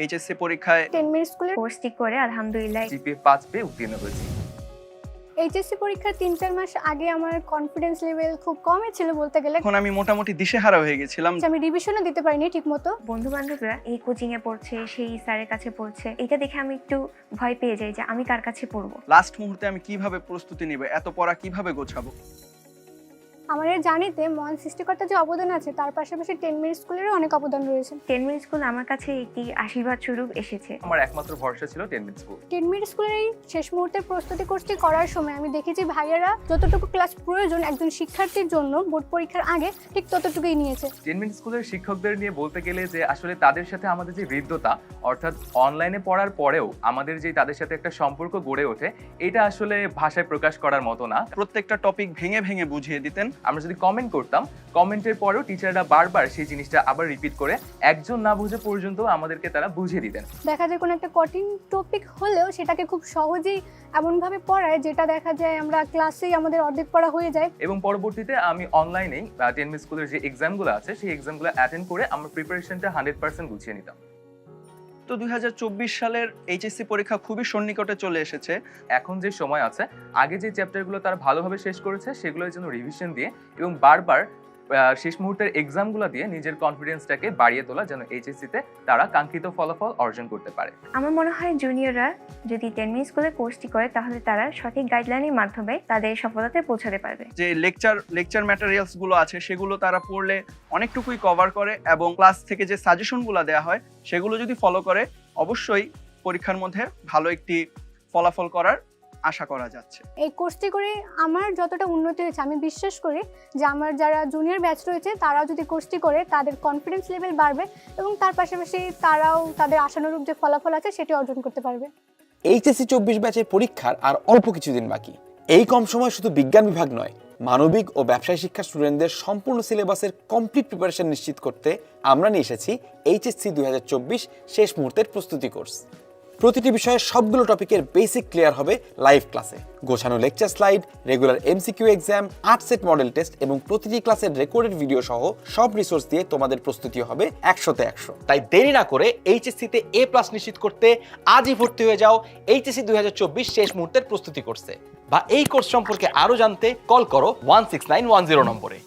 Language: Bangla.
এইচএসসি পরীক্ষায় 10 মিনিট স্কুলের কোর্সটি করে আলহামদুলিল্লাহ জিপিএ 5 পেয়ে উত্তীর্ণ হয়েছি। এইচএসসি পরীক্ষার 3-4 মাস আগে আমার কনফিডেন্স লেভেল খুব কমই ছিল বলতে গেলে। এখন আমি মোটামুটি দিশেহারা হয়ে গেছিলাম। আমি রিভিশনও দিতে পারিনি ঠিকমতো। বন্ধু বান্ধবরা এই কোচিং এ পড়ছে, সেই স্যারের কাছে পড়ছে, এটা দেখে আমি একটু ভয় পেয়ে যাই যে আমি কার কাছে পড়বো। লাস্ট মুহূর্তে আমি কিভাবে প্রস্তুতি নিব, এত পড়া কিভাবে গোছাবো। আমার এই জার্নিতে মহান সৃষ্টিকর্তার যে অবদান আছে তার পাশাপাশি 10 মিনিট স্কুলেরও অনেক অবদান রয়েছে। 10 মিনিট স্কুল আমার কাছে একটি আশীর্বাদ স্বরূপ এসেছে। আমার একমাত্র ভরসা ছিল 10 মিনিট স্কুল। 10 মিনিট স্কুলের এই শেষ মুহূর্তের প্রস্তুতি কোর্সটি করার সময় আমি দেখেছি ভাইয়ারা যতটুকু ক্লাস প্রয়োজন একজন শিক্ষার্থীর জন্য বোর্ড পরীক্ষার আগে ঠিক ততটুকুই নিয়েছে। 10 মিনিট স্কুলের শিক্ষকদের নিয়ে বলতে গেলে যে আসলে তাদের সাথে আমাদের যে হৃদ্যতা, অর্থাৎ অনলাইনে পড়ার পরেও আমাদের যে তাদের সাথে একটা সম্পর্ক গড়ে ওঠে, এটা আসলে ভাষায় প্রকাশ করার মতো না। প্রত্যেকটা টপিক ভেঙে ভেঙে বুঝিয়ে দিতেন। আমরা যদি কমেন্ট করতাম, কমেন্টের পরেও টিচাররা বারবার সেই জিনিসটা আবার রিপিট করে একজন না বুঝে পর্যন্ত আমাদেরকে তারা বুঝিয়ে দিতেন। দেখা যায় কোনো একটা কঠিন টপিক হলেও সেটাকে খুব সহজেই এমনভাবে পড়ায় যেটা দেখা যায় আমরা ক্লাসেই আমাদের অর্ধেক পড়া হয়ে যায়। এবং পরবর্তীতে আমি অনলাইনেই 10 মিনিট স্কুলের যে এক্সামগুলো আছে সেই এক্সামগুলো অ্যাটেন্ড করে আমার প্রিপারেশনটা 100% গুছিয়ে নিতাম। তো 2024 সালের এইচএসসি পরীক্ষা খুবই সন্নিকটে চলে এসেছে। এখন যে সময় আছে, আগে যে চ্যাপ্টারগুলো তারা ভালোভাবে শেষ করেছে সেগুলোর জন্য রিভিশন দিয়ে এবং বারবার শেষ মুহূর্তের এক্সামগুলো দিয়ে নিজের কনফিডেন্সটাকে বাড়িয়ে তোলা, যেন এইচএসসিতে তারা কাঙ্ক্ষিত ফলাফল অর্জন করতে পারে। আমার মনে হয় জুনিয়ররা যদি 10 মিনিট স্কুলে কোর্সটি করে তাহলে তারা সঠিক গাইডলাইনের মাধ্যমে তাদের সফলতায় পৌঁছাতে পারবে। যে লেকচার ম্যাটেরিয়ালস গুলো আছে সেগুলো তারা পড়লে অনেকটুকুই কভার করে এবং ক্লাস থেকে যে সাজেশনগুলো দেওয়া হয় সেগুলো যদি ফলো করে অবশ্যই পরীক্ষার মধ্যে ভালো একটি ফলাফল করার আশা করা যাচ্ছে। এই কোর্সটি করে আমার যতটা উন্নতি হয়েছে আমি বিশ্বাস করি যে আমার যারা জুনিয়র ব্যাচ রয়েছে তারাও যদি কোর্সটি করে তাদের কনফিডেন্স লেভেল বাড়বে এবং তার পাশাপাশি তারাও তাদের আশানুরূপ যে ফলাফল আছে সেটি অর্জন করতে পারবে। এইচএসসি 24 ব্যাচের পরীক্ষার আর অল্প কিছুদিন বাকি। এই কম সময় শুধু বিজ্ঞান বিভাগ নয়, মানবিক ও ব্যবসায় শিক্ষা স্টুডেন্টদের সম্পূর্ণ সিলেবাসের কমপ্লিট প্রিপারেশন নিশ্চিত করতে আমরা নিয়ে এসেছি এইচএসসি 2024 শেষ মুহূর্তের প্রস্তুতি কোর্স। প্রতিটি বিষয়ে সবগুলো টপিকের বেসিক ক্লিয়ার হবে লাইভ ক্লাসে। গোছানো lecture slide, regular MCQ exam, 8 set model test এবং প্রতিটি ক্লাসের রেকর্ডেড ভিডিও সহ সব রিসোর্স দিয়ে তোমাদের প্রস্তুতি হবে 100তে 100। তাই দেরি না করে এইচএসসিতে A+ নিশ্চিত করতে আজই ভর্তি হয়ে যাও এইচএসসি 2024 শেষ মুহূর্তের প্রস্তুতি কোর্সে। বা এই কোর্স সম্পর্কে আরো জানতে কল করো 16910 নম্বরে।